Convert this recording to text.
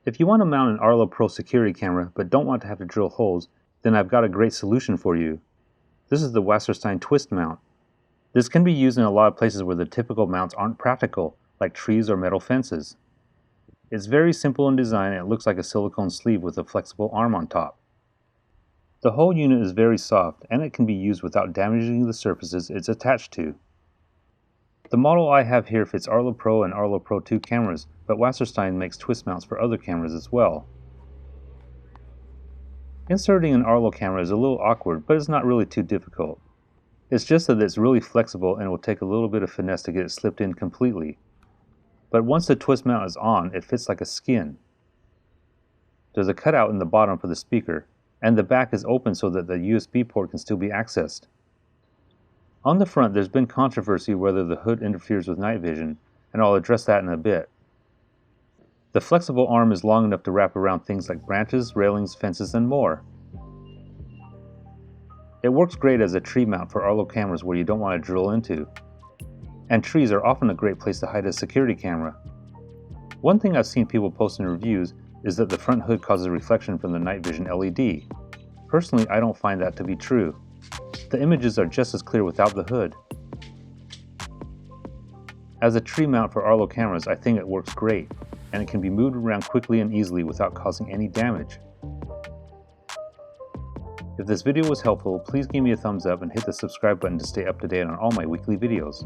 If you want to mount an Arlo Pro security camera but don't want to have to drill holes, then I've got a great solution for you. This is the Wasserstein Twist Mount. This can be used in a lot of places where the typical mounts aren't practical, like trees or metal fences. It's very simple in design and it looks like a silicone sleeve with a flexible arm on top. The whole unit is very soft and it can be used without damaging the surfaces it's attached to. The model I have here fits Arlo Pro and Arlo Pro 2 cameras, but Wasserstein makes twist mounts for other cameras as well. Inserting an Arlo camera is a little awkward, but it's not really too difficult. It's just that it's really flexible and it will take a little bit of finesse to get it slipped in completely. But once the twist mount is on, it fits like a skin. There's a cutout in the bottom for the speaker, and the back is open so that the USB port can still be accessed. On the front, there's been controversy whether the hood interferes with night vision, and I'll address that in a bit. The flexible arm is long enough to wrap around things like branches, railings, fences, and more. It works great as a tree mount for Arlo cameras where you don't want to drill into. And trees are often a great place to hide a security camera. One thing I've seen people post in reviews is that the front hood causes reflection from the night vision LED. Personally, I don't find that to be true. The images are just as clear without the hood. As a tree mount for Arlo cameras, I think it works great, and it can be moved around quickly and easily without causing any damage. If this video was helpful, please give me a thumbs up and hit the subscribe button to stay up to date on all my weekly videos.